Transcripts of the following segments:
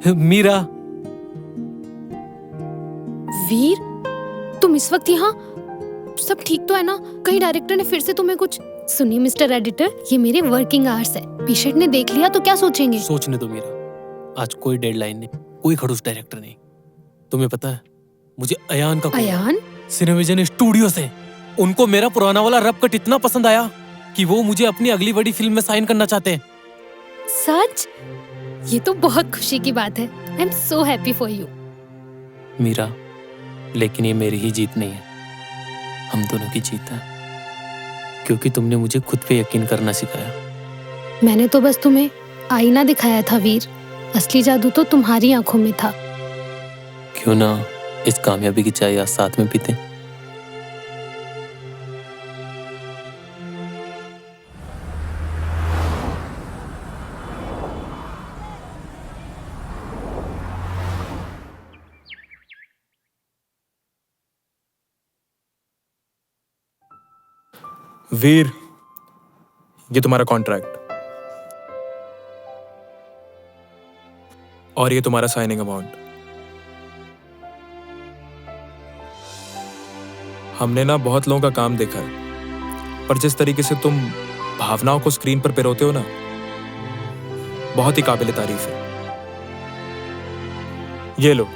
मीरा। वीर, तुम इस वक्त यहाँ? सब ठीक तो है ना? कहीं डायरेक्टर ने फिर से तुम्हें कुछ? सुनिए मिस्टर एडिटर, ये मेरे वर्किंग आवर्स है। पेशेंट ने देख लिया तो क्या सोचेंगे? सोचने दो मीरा, आज कोई डेडलाइन नहीं, कोई खड़ूस डायरेक्टर नहीं। तुम्हें पता है मुझे अयान का अयान? सिनेविजन स्टूडियो से उनको मेरा पुराना वाला रब कट इतना पसंद आया कि वो मुझे अपनी अगली बड़ी फिल्म में साइन करना चाहते हैं। सच? ये तो बहुत खुशी की बात है। I am so happy for you. Meera, लेकिन ये मेरी ही जीत नहीं है, हम दोनों की जीत है, क्योंकि तुमने मुझे खुद पे यकीन करना सिखाया। मैंने तो बस तुम्हें आईना दिखाया था वीर, असली जादू तो तुम्हारी आंखों में था। क्यों ना इस कामयाबी की चाय आज साथ में पीते। वीर, ये तुम्हारा कॉन्ट्रैक्ट और ये तुम्हारा साइनिंग अमाउंट। हमने ना बहुत लोगों का काम देखा है, पर जिस तरीके से तुम भावनाओं को स्क्रीन पर पिरोते हो ना, बहुत ही काबिल तारीफ है। ये लो।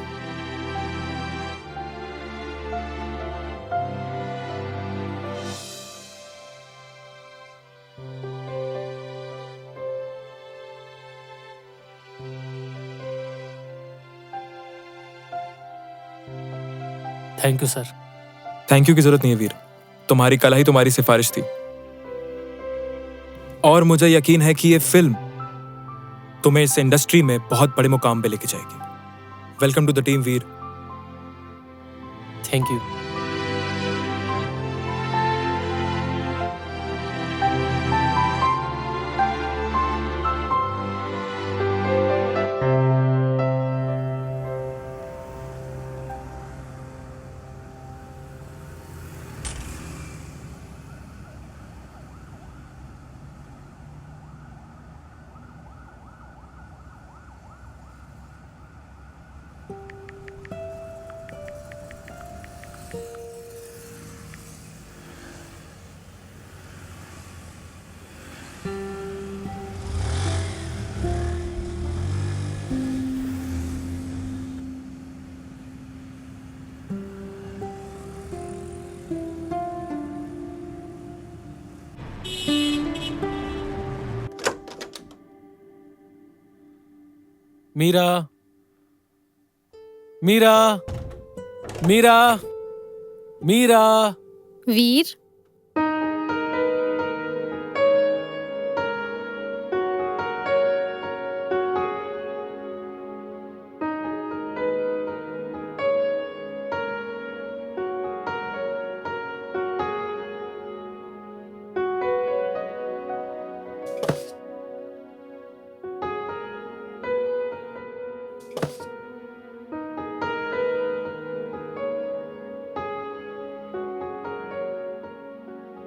Thank you sir. Thank you की जरूरत नहीं है वीर, तुम्हारी कला ही तुम्हारी सिफारिश थी, और मुझे यकीन है कि ये फिल्म तुम्हें इस इंडस्ट्री में बहुत बड़े मुकाम पे लेके जाएगी। Welcome to the team Veer. Thank you. Meera, Meera, Meera, Meera. Veer,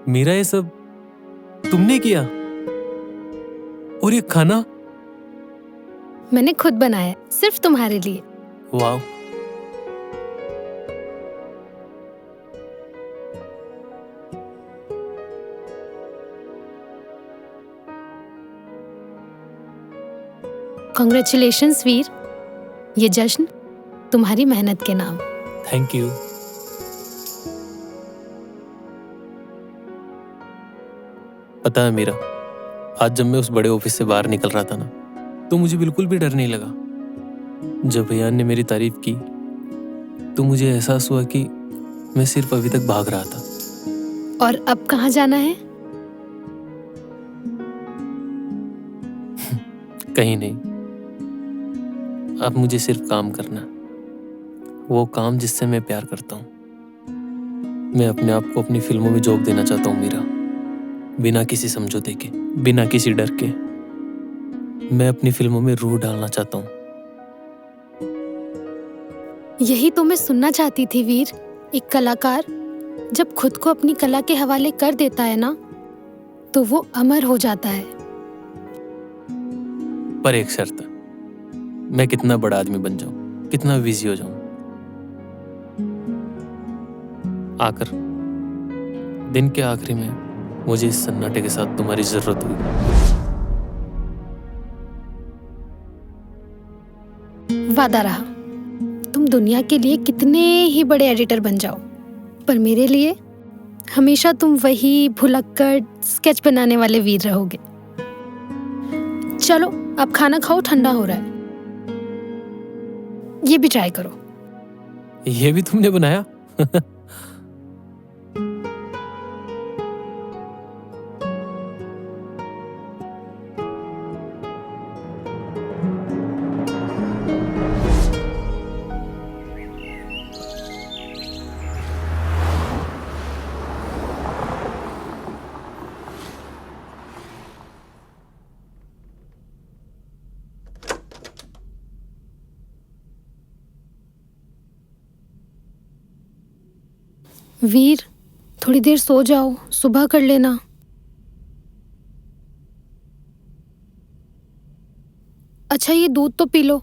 Meera, ये सब तुमने किया? और ये खाना? मैंने खुद बनाया, सिर्फ तुम्हारे लिए। वाह। कॉन्ग्रेचुलेशंस वीर, ये जश्न तुम्हारी मेहनत के नाम। Thank you. पता है मीरा, आज जब मैं उस बड़े ऑफिस से बाहर निकल रहा था ना, तो मुझे बिल्कुल भी डर नहीं लगा। जब अयान ने मेरी तारीफ की तो मुझे एहसास हुआ कि मैं सिर्फ अभी तक भाग रहा था। और अब कहाँ जाना है? कहीं नहीं, अब मुझे सिर्फ काम करना, वो काम जिससे मैं प्यार करता हूँ। मैं अपने आप को अपनी फिल्मों में झोंक देना चाहता हूँ मीरा, बिना किसी समझौते के, बिना किसी डर के। मैं अपनी फिल्मों में रूह डालना चाहता हूँ। यही तो मैं सुनना चाहती थी वीर। एक कलाकार जब खुद को अपनी कला के हवाले कर देता है ना, तो वो अमर हो जाता है। पर एक शर्त, मैं कितना बड़ा आदमी बन जाऊं, कितना बिजी हो जाऊं, आकर दिन के आखिरी में मुझे इस सन्नाटे के साथ तुम्हारी जरूरत हुई। वादा रहा, तुम दुनिया के लिए कितने ही बड़े एडिटर बन जाओ, पर मेरे लिए हमेशा तुम वही भुलक्कड़ स्केच बनाने वाले वीर रहोगे। चलो अब खाना खाओ, ठंडा हो रहा है। ये भी ट्राई करो। ये भी तुमने बनाया? वीर, थोड़ी देर सो जाओ, सुबह कर लेना। अच्छा ये दूध तो पी लो।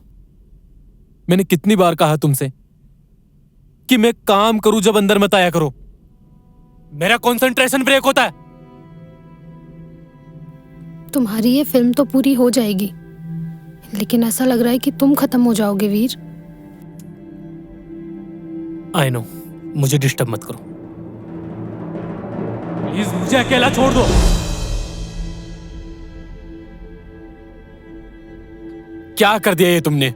मैंने कितनी बार कहा तुमसे कि मैं काम करूं जब अंदर मत आया करो। मेरा कंसंट्रेशन ब्रेक होता है। तुम्हारी ये फिल्म तो पूरी हो जाएगी, लेकिन ऐसा लग रहा है कि तुम खत्म हो जाओगे वीर। आई नो, मुझे डिस्टर्ब मत करो प्लीज, मुझे अकेला छोड़ दो। क्या कर दिया ये तुमने?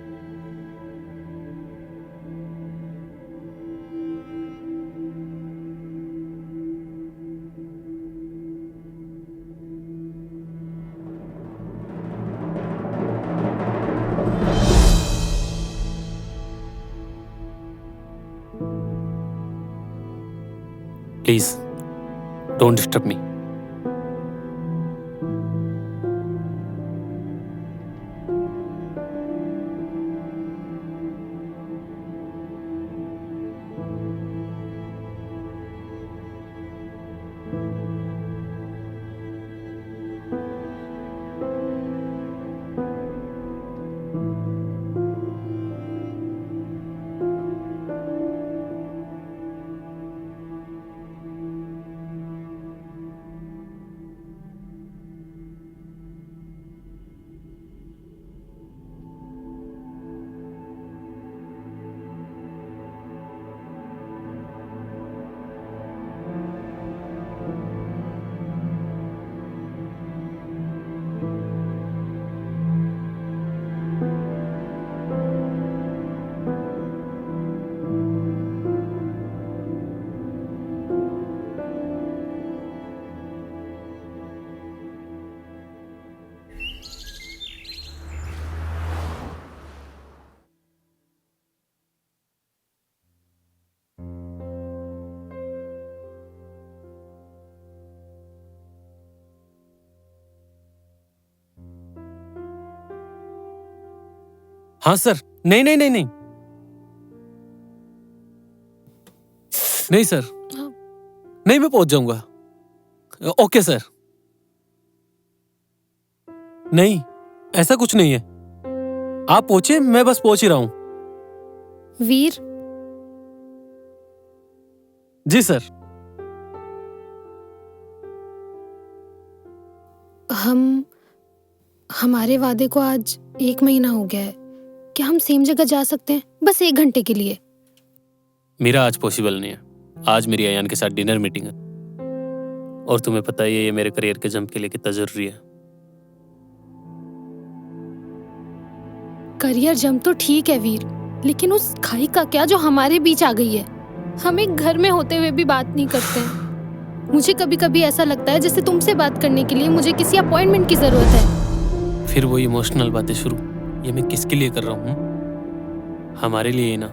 Please don't disturb me. हाँ सर। नहीं नहीं नहीं नहीं नहीं सर, नहीं मैं पहुंच जाऊंगा। Okay sir. नहीं, ऐसा कुछ नहीं है, आप पहुंचे, मैं बस पहुंच ही रहा हूं। वीर, जी सर। हमारे वादे को आज 1 महीना हो गया है। क्या हम सेम जगह जा सकते हैं, बस 1 घंटे के लिए? मेरा आज पॉसिबल नहीं है। आज मेरी अयान के साथ डिनर मीटिंग है, और तुम्हें पता ही है ये मेरे करियर के जंप के लिए कितना जरूरी है। करियर जंप तो ठीक है वीर, लेकिन उस खाई का क्या जो हमारे बीच आ गई है? हम एक घर में होते हुए भी बात नहीं करते हैं। मुझे कभी कभी ऐसा लगता है जैसे तुमसे बात करने के लिए मुझे किसी अपॉइंटमेंट की जरूरत है। फिर वो इमोशनल बातें शुरू, ये मैं किसके लिए कर रहा हूँ? हमारे लिए ही ना,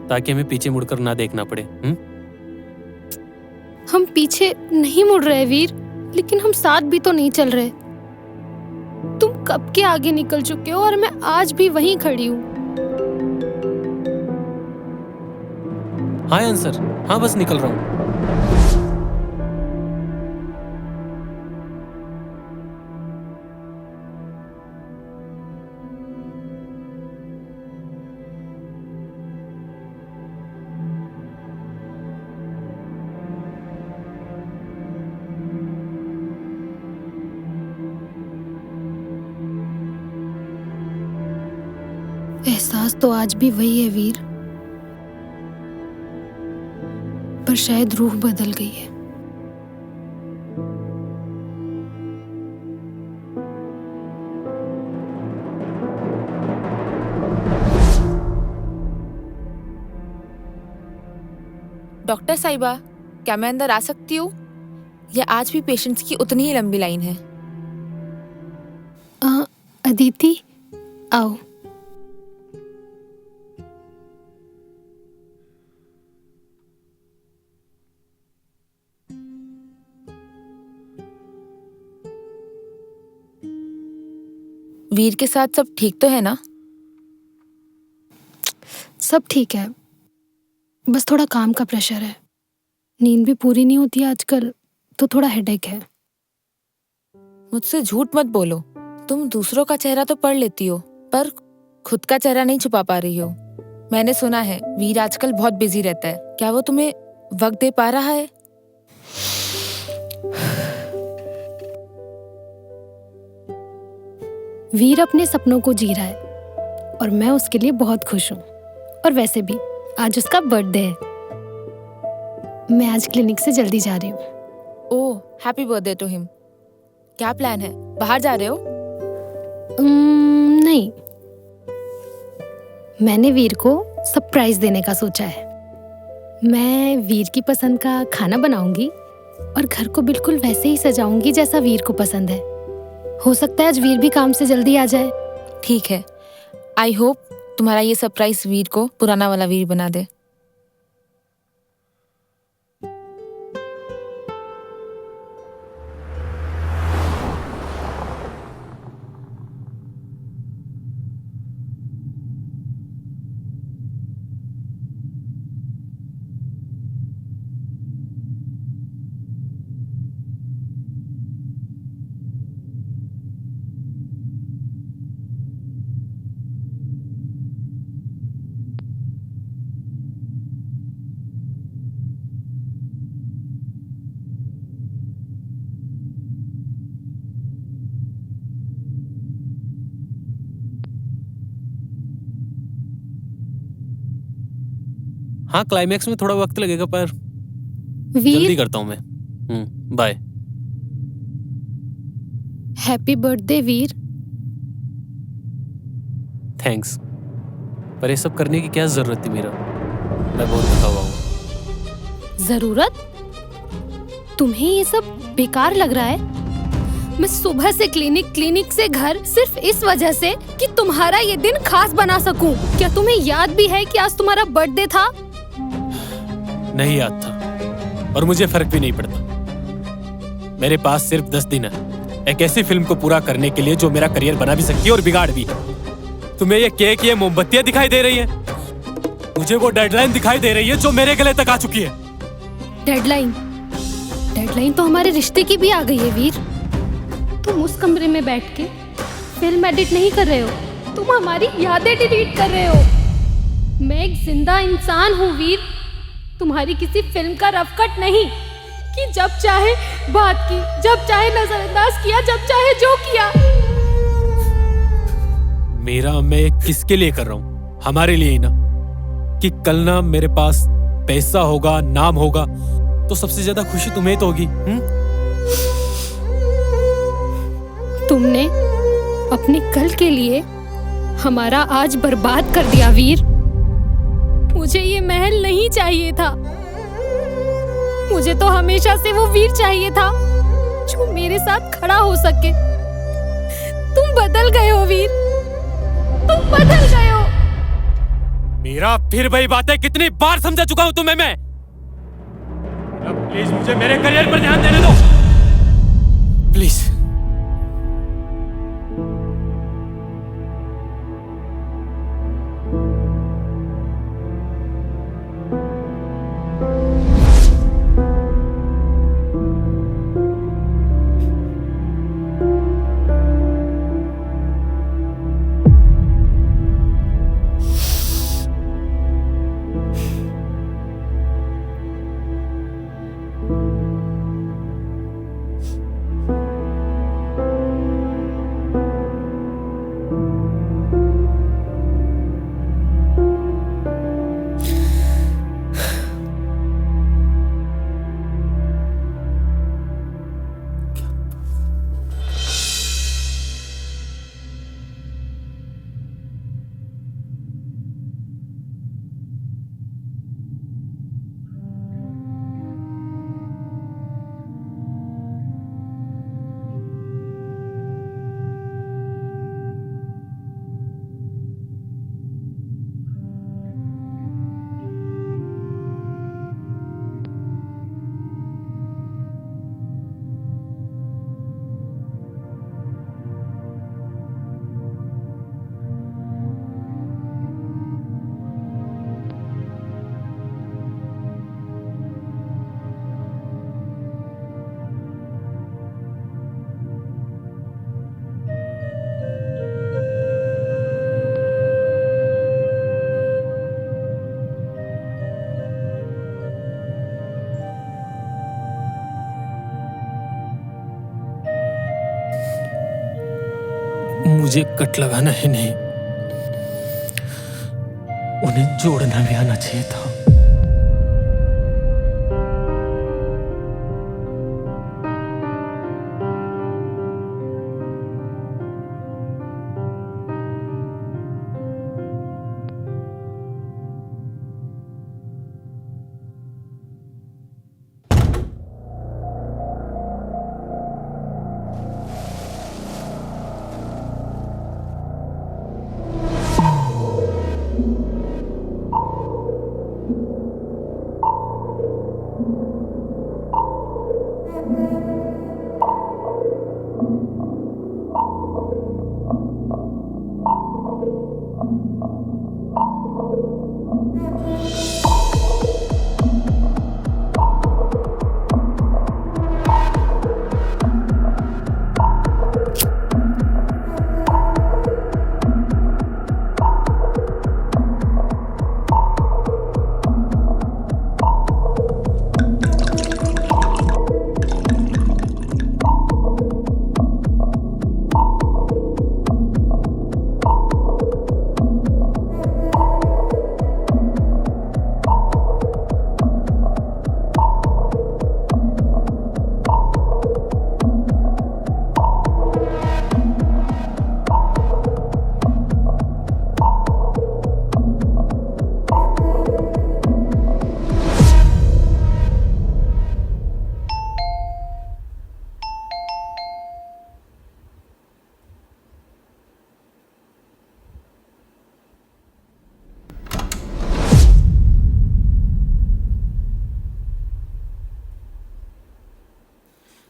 ताकि हमें पीछे मुड़कर ना देखना पड़े। हम पीछे नहीं मुड़ रहे वीर, लेकिन हम साथ भी तो नहीं चल रहे। तुम कब के आगे निकल चुके हो और मैं आज भी वहीं खड़ी हूँ। हाँ आंसर, हाँ बस निकल रहा हूँ। एहसास तो आज भी वही है वीर, पर शायद रूह बदल गई है। डॉक्टर साहिबा, क्या मैं अंदर आ सकती हूँ? या आज भी पेशेंट्स की उतनी ही लंबी लाइन है? अदिति, आओ। वीर के साथ सब ठीक तो है ना? सब ठीक है, बस थोड़ा काम का प्रेशर है। नींद भी पूरी नहीं होती आजकल, तो थोड़ा हेडेक है। मुझसे झूठ मत बोलो। तुम दूसरों का चेहरा तो पढ़ लेती हो, पर खुद का चेहरा नहीं छुपा पा रही हो। मैंने सुना है वीर आजकल बहुत बिजी रहता है। क्या वो तुम्हें वक्त दे पा रहा है? वीर अपने सपनों को जी रहा है और मैं उसके लिए बहुत खुश हूँ। और वैसे भी आज उसका बर्थडे है। मैं आज क्लिनिक से जल्दी जा रही हूँ। ओह, हैप्पी बर्थडे टू हिम। क्या प्लान है? बाहर जा रहे हो? नहीं, मैंने वीर को सरप्राइज देने का सोचा है। मैं वीर की पसंद का खाना बनाऊंगी और घर को बिल्कुल वैसे ही सजाऊंगी जैसा वीर को पसंद है। हो सकता है आज वीर भी काम से जल्दी आ जाए। ठीक है। आई होप तुम्हारा ये सरप्राइज वीर को पुराना वाला वीर बना दे। हाँ, क्लाइमैक्स में थोड़ा वक्त लगेगा, पर जल्दी वीर, करता हूँ मैं। बाय। हैप्पी बर्थडे वीर। थैंक्स, पर ये सब करने की क्या जरूरत थी मीरा? मैं बहुत थका हुआ हूँ। जरूरत? तुम्हें ये सब बेकार लग रहा है? मैं सुबह से क्लिनिक से घर, सिर्फ इस वजह से कि तुम्हारा ये दिन खास बना सकूं। क्या तुम्हें याद भी है कि आज तुम्हारा बर्थडे था? नहीं याद था, और मुझे फर्क भी नहीं पड़ता। मेरे पास सिर्फ 10 दिन है एक ऐसी फिल्म को पूरा करने के लिए जो मेरा करियर बना भी सकती है और बिगाड़ भी। तुम्हें ये केक, ये मोमबत्तियां दिखाई दे रही है? मुझे वो डेडलाइन दिखाई दे रही है जो मेरे गले तक आ चुकी है। डेडलाइन? डेडलाइन तो हमारे रिश्ते की भी आ गई है वीर। तुम उस कमरे में बैठ के फिल्म एडिट नहीं कर रहे हो, तुम हमारी यादें डिलीट कर रहे हो। मैं एक जिंदा इंसान हूँ वीर, तुम्हारी किसी फिल्म का रफ कट नहीं कि जब चाहे बात की, जब चाहे नजरअंदाज किया, जब चाहे जो किया। मेरा मैं किसके लिए कर रहा हूँ? हमारे लिए ही ना। कि कल ना मेरे पास पैसा होगा, नाम होगा, तो सबसे ज्यादा खुशी तुम्हें तो होगी। तुमने अपने कल के लिए हमारा आज बर्बाद कर दिया वीर। मुझे ये महल नहीं चाहिए था। मुझे तो हमेशा से वो वीर चाहिए था जो मेरे साथ खड़ा हो सके। तुम बदल गए हो वीर, तुम बदल गए हो। मेरा फिर वही बात है, कितनी बार समझा चुका हूं तुम्हें मैं। अब प्लीज मुझे मेरे करियर पर ध्यान देने दो, प्लीज। मुझे कट लगाना ही नहीं, उन्हें जोड़ना भी आना चाहिए था।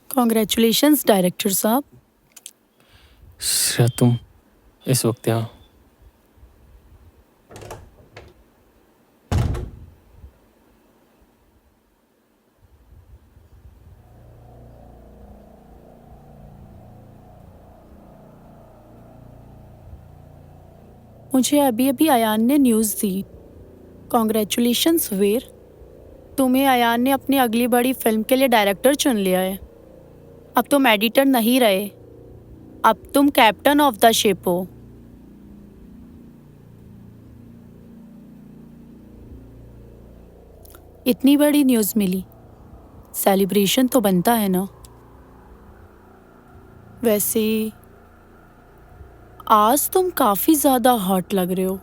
कॉन्ग्रेचुलेशंस डायरेक्टर साहब। श्रेया, तुम इस वक्त यहाँ? मुझे अभी अभी अयान ने न्यूज़ दी। कॉन्ग्रेचुलेशंस वीर, तुम्हें अयान ने अपनी अगली बड़ी फिल्म के लिए डायरेक्टर चुन लिया है। अब तुम एडिटर नहीं रहे, अब तुम कैप्टन ऑफ द शिप हो। इतनी बड़ी न्यूज़ मिली, सेलिब्रेशन तो बनता है ना। वैसे आज तुम काफी ज्यादा हॉट लग रहे हो।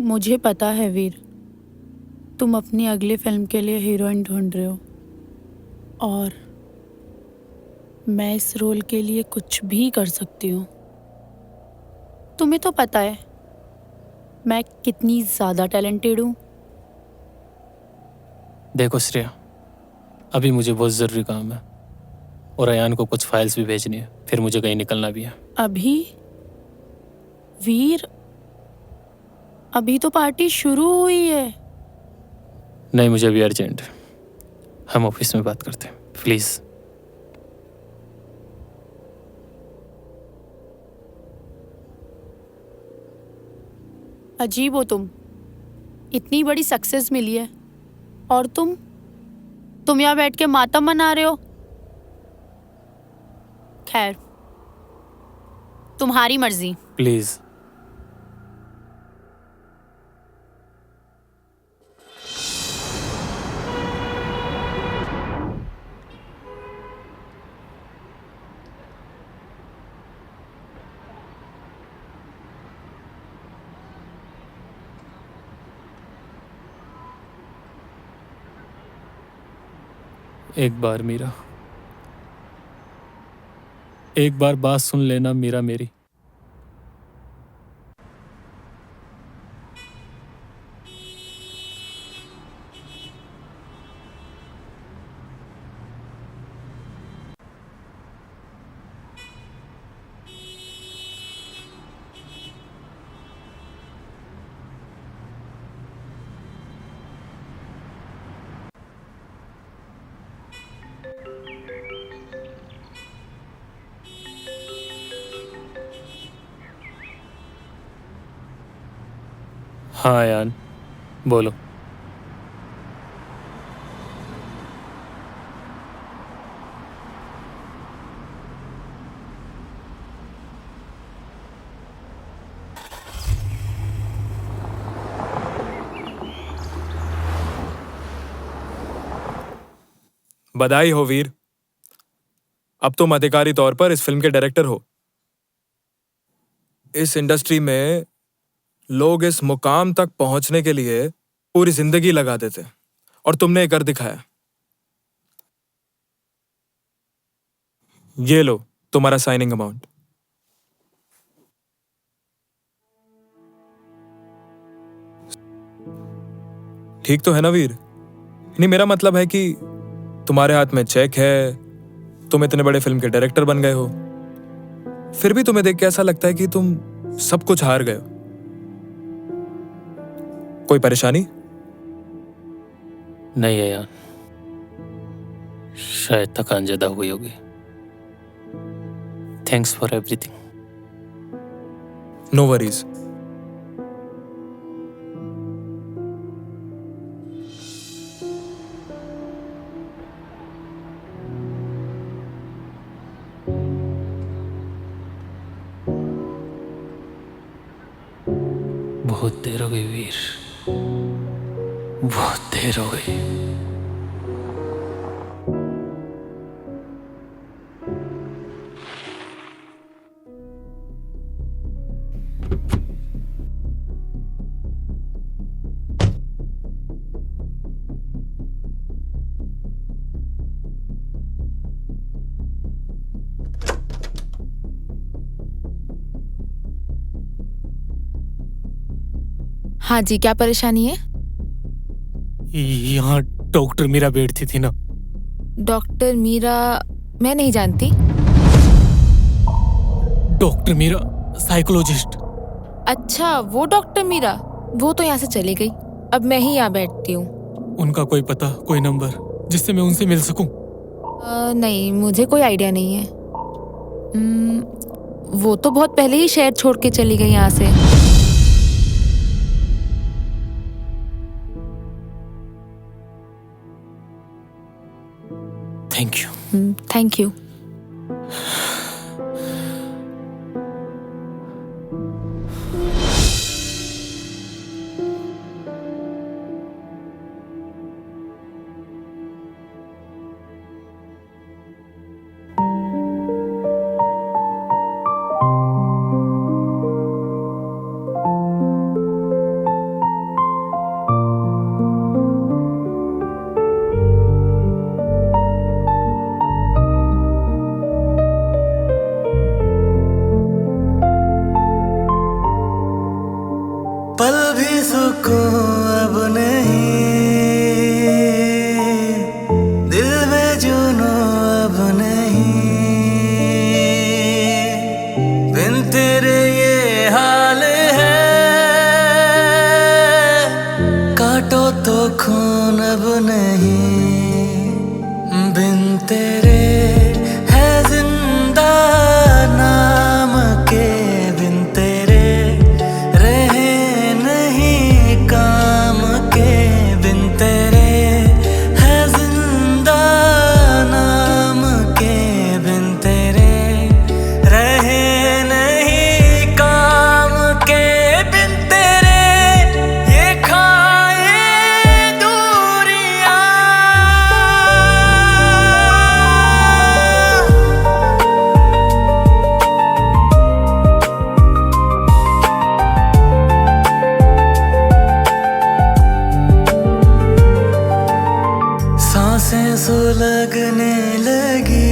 मुझे पता है वीर, तुम अपनी अगली फिल्म के लिए हीरोइन ढूंढ रहे हो और मैं इस रोल के लिए कुछ भी कर सकती हूँ। तुम्हें तो पता है मैं कितनी ज्यादा टैलेंटेड हूँ। देखो श्रेया, अभी मुझे बहुत ज़रूरी काम है और अयान को कुछ फाइल्स भी भेजनी है, फिर मुझे कहीं निकलना भी है। अभी वीर, अभी तो पार्टी शुरू हुई है। नहीं, मुझे अभी अर्जेंट है, हम ऑफिस में बात करते हैं प्लीज़। अजीब हो तुम, इतनी बड़ी सक्सेस मिली है और तुम यहाँ बैठ के मातम मना रहे हो। खैर, तुम्हारी मर्जी। प्लीज़। एक बार मीरा, एक बार बात सुन लेना मीरा मेरी। हाँ यान, बोलो। बधाई हो वीर, अब तुम अधिकारी तौर पर इस फिल्म के डायरेक्टर हो। इस इंडस्ट्री में लोग इस मुकाम तक पहुंचने के लिए पूरी जिंदगी लगा देते और तुमने कर दिखाया। ये लो तुम्हारा साइनिंग अमाउंट। ठीक तो है ना वीर? नहीं, मेरा मतलब है कि तुम्हारे हाथ में चेक है, तुम इतने बड़े फिल्म के डायरेक्टर बन गए हो, फिर भी तुम्हें देख के ऐसा लगता है कि तुम सब कुछ हार गए हो। कोई परेशानी? नहीं है यार, शायद थकान ज्यादा हुई होगी। Thanks for everything. No worries. बहुत देर हो गई वीर, बहुत देर हो गई। हाँ जी, क्या परेशानी है? यहाँ डॉक्टर मीरा बैठती थी ना। डॉक्टर मीरा? मैं नहीं जानती। Doctor Meera psychologist. अच्छा, वो डॉक्टर मीरा, वो तो यहाँ से चली गई। अब मैं ही यहाँ बैठती हूँ। उनका कोई पता, कोई नंबर जिससे मैं उनसे मिल सकूं? नहीं, मुझे कोई आइडिया नहीं है। वो तो बहुत पहले ही शहर छोड़ के चली गई यहाँ से। Thank you. Thank you. पल भी सुकून अब नहीं, दिल में जुनून अब नहीं, बिन तेरे ये हाल है, काटो तो खून अब नहीं, बिन तेरे है जिंदा नाम के, बिन तेरे रहे काम के, बिन तेरे है जिंदा नाम के, बिन तेरे रहे नहीं काम के, बिन तेरे ये खाए दूरियां। सांसें सुलगने लगी,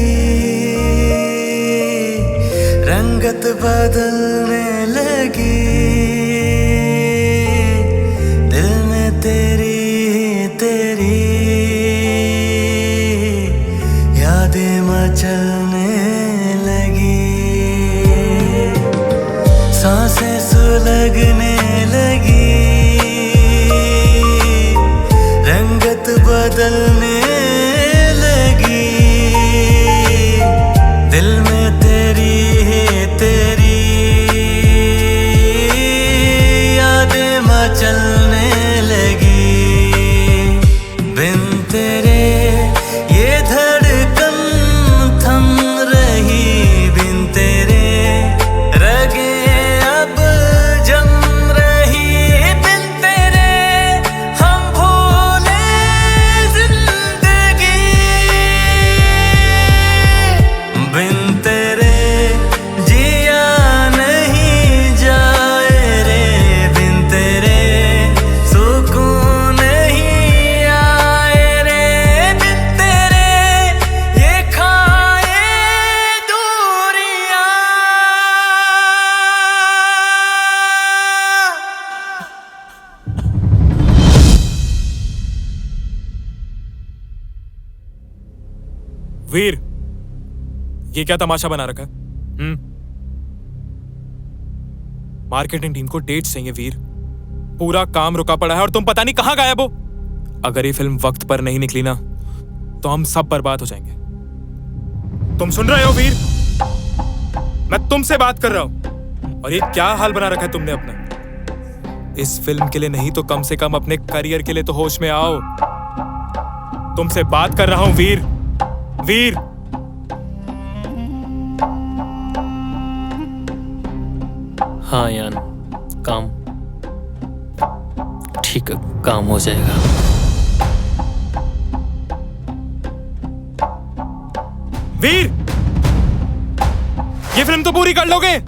रंगत बदलने लगी, दिल में तेरी तेरी यादें मचलने लगी, सांसें सुलगने लगी, रंगत बदलने लगी, दिल में तेरी तेरी यादें मचलने लगी, बिन तेरे ये धड़कन थम रही, बिन तेरे रगे अब जम रही, वीर, ये क्या तमाशा बना रखा है? मार्केटिंग टीम को डेट्स चाहिए वीर। पूरा काम रुका पड़ा है और तुम पता नहीं कहां गायब हो। अगर ये फिल्म वक्त पर नहीं निकली ना तो हम सब बर्बाद हो जाएंगे। तुम सुन रहे हो वीर? मैं तुमसे बात कर रहा हूं। और ये क्या हाल बना रखा है तुमने अपना? इस फिल्म के लिए नहीं तो कम से कम अपने करियर के लिए तो होश में आओ। तुमसे बात कर रहा हूं वीर। वीर, हाँ यान, काम ठीक है, काम हो जाएगा। वीर, ये फिल्म तो पूरी कर लोगे?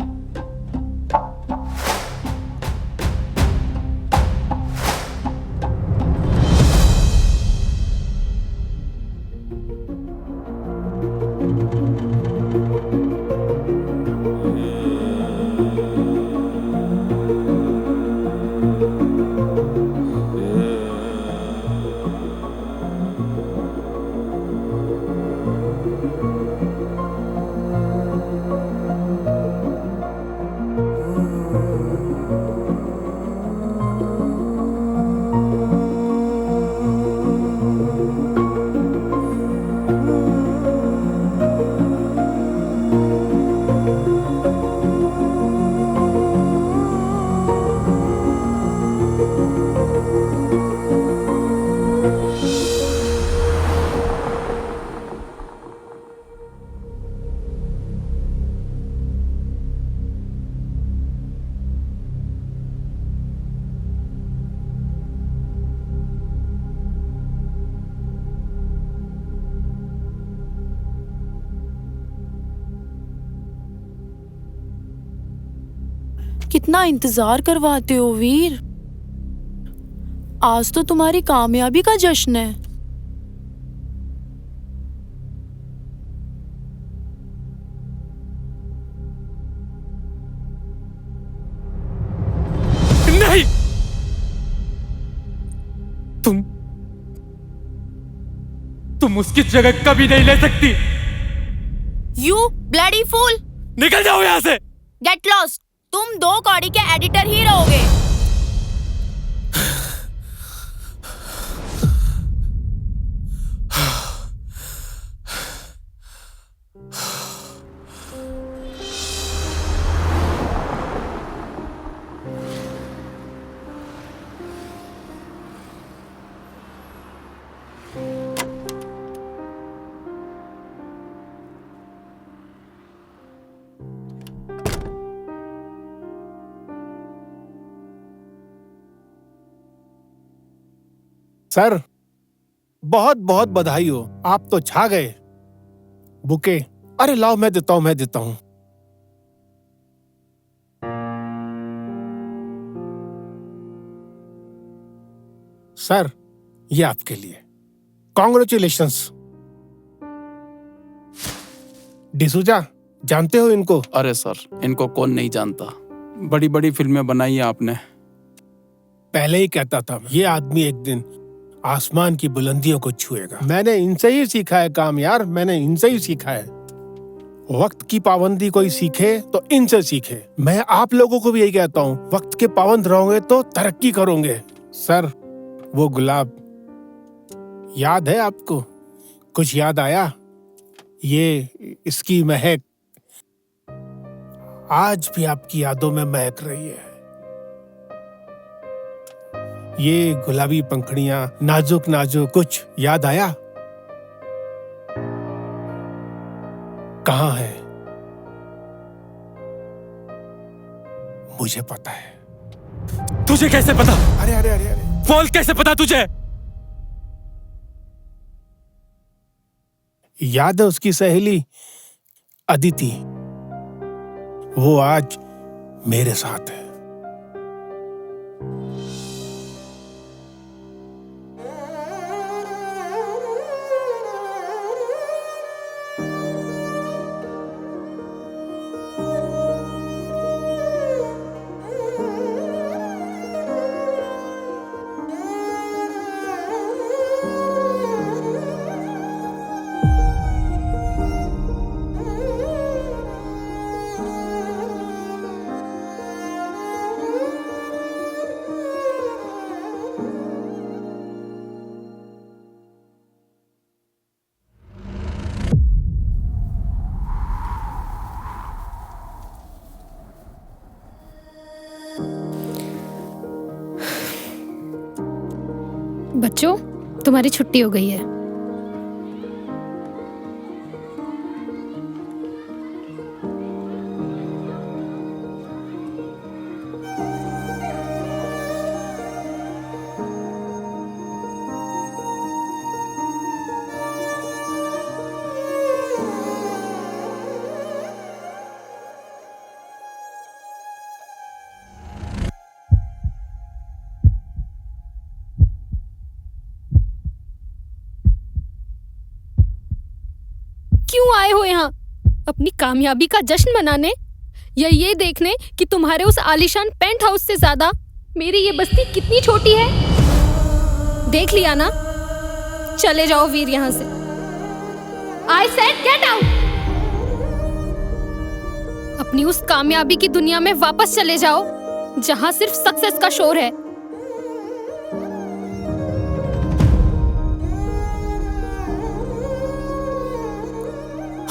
कितना इंतजार करवाते हो वीर। आज तो तुम्हारी कामयाबी का जश्न है। नहीं, तुम उसकी जगह कभी नहीं ले सकती। यू ब्लडी फूल, निकल जाओ यहां से। Get lost. तुम 2 कौड़ी के एडिटर ही रहोगे। सर, बहुत बहुत बधाई हो, आप तो छा गए। बुके, अरे लाओ, मैं देता हूं। सर, ये आपके लिए। कॉन्ग्रेचुलेशंस। डिसूजा, जानते हो इनको? अरे सर, इनको कौन नहीं जानता। बड़ी बड़ी फिल्में बनाई हैं आपने। पहले ही कहता था मैं, ये आदमी एक दिन आसमान की बुलंदियों को छुएगा। मैंने इनसे ही सीखा है काम यार, मैंने इनसे ही सीखा है। वक्त की पाबंदी कोई सीखे तो इनसे सीखे। मैं आप लोगों को भी यही कहता हूँ, वक्त के पाबंद रहोगे तो तरक्की करोगे। सर, वो गुलाब याद है आपको? कुछ याद आया? ये इसकी महक आज भी आपकी यादों में महक रही है। ये गुलाबी पंखुड़ियां, नाजुक नाजुक, कुछ याद आया? कहाँ है? मुझे पता है। तुझे कैसे पता? अरे अरे अरे अरे, बोल, कैसे पता तुझे? याद है उसकी सहेली अदिति? वो आज मेरे साथ है। बच्चों, तुम्हारी छुट्टी हो गई है। क्यों आए हो यहाँ? अपनी कामयाबी का जश्न मनाने या ये देखने कि तुम्हारे उस आलीशान पेंट हाउस से ज्यादा मेरी ये बस्ती कितनी छोटी है? देख लिया ना? चले जाओ वीर यहाँ से। I said get out! अपनी उस कामयाबी की दुनिया में वापस चले जाओ जहाँ सिर्फ सक्सेस का शोर है।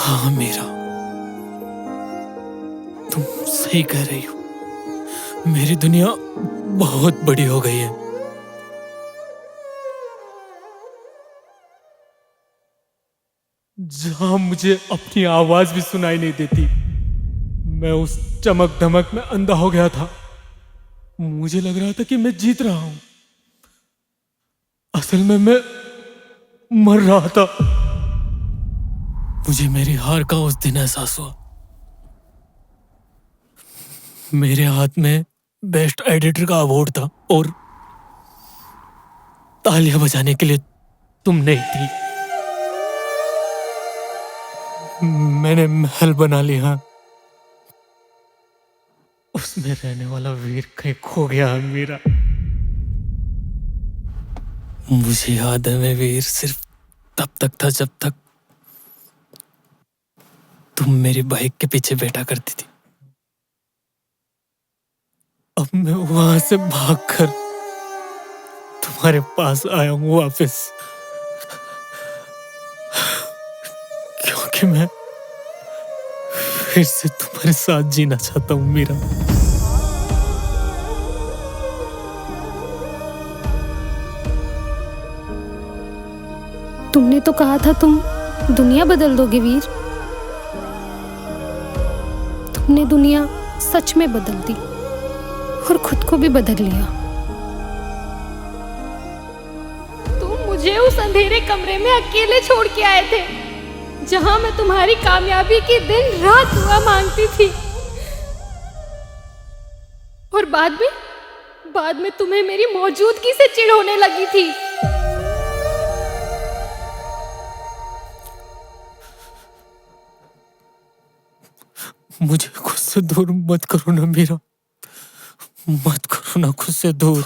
हाँ मीरा, तुम सही कह रही हो। मेरी दुनिया बहुत बड़ी हो गई है। जहां मुझे अपनी आवाज भी सुनाई नहीं देती, मैं उस चमक धमक में अंधा हो गया था। मुझे लग रहा था कि मैं जीत रहा हूं, असल में मैं मर रहा था। मुझे मेरी हार का उस दिन एहसास हुआ। मेरे हाथ में बेस्ट एडिटर का अवार्ड था और तालियां बजाने के लिए तुम नहीं थी। मैंने महल बना लिया, उसमें रहने वाला वीर कहीं खो गया है मेरा। मुझे याद है मैं वीर सिर्फ तब तक था जब तक तुम मेरी बाइक के पीछे बैठा करती थी। अब मैं वहां से भागकर तुम्हारे पास आया हूं वापस, क्योंकि मैं फिर से तुम्हारे साथ जीना चाहता हूं मीरा। तुमने तो कहा था तुम दुनिया बदल दोगे वीर। तुमने दुनिया सच में बदल दी और खुद को भी बदल लिया। तुम मुझे उस अंधेरे कमरे में अकेले छोड़ के आए थे, जहां मैं तुम्हारी कामयाबी की दिन रात दुआ मांगती थी। और बाद में तुम्हें मेरी मौजूदगी से चिढ़ होने लगी थी। मुझे खुद से दूर मत करो ना मीरा, मत करो ना खुद से दूर।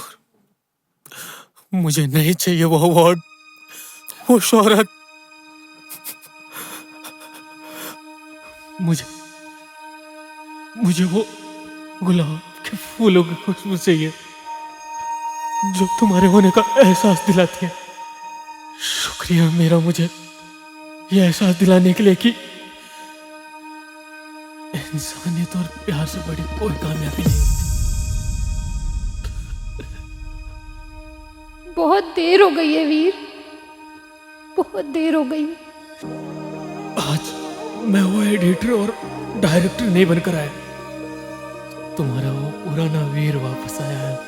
मुझे नहीं चाहिए वो अवार्ड, वो शोहरत। मुझे वो गुलाब के फूलों की खुशबू चाहिए जो तुम्हारे होने का एहसास दिलाती है। शुक्रिया मेरा, मुझे ये एहसास दिलाने के लिए कि इंसानियत और प्यार से बड़ी कोई कामयाबी नहीं होती। बहुत देर हो गई है वीर, बहुत देर हो गई। आज मैं वो एडिटर और डायरेक्टर नहीं बनकर आया, तुम्हारा वो पुराना वीर वापस आया है।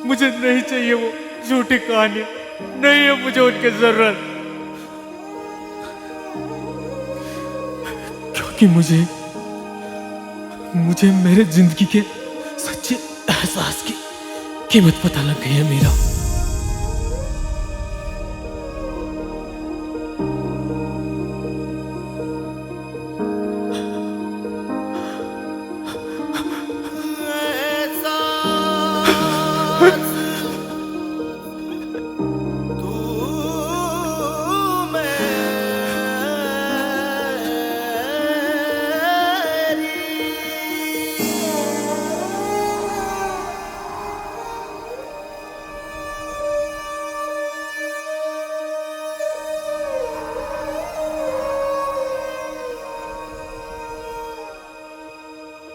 मुझे नहीं चाहिए वो झूठी कहानी, नहीं है मुझे उनकी जरूरत। क्योंकि मुझे मेरे जिंदगी के सच्चे एहसास की कीमत पता लग गई है मीरा।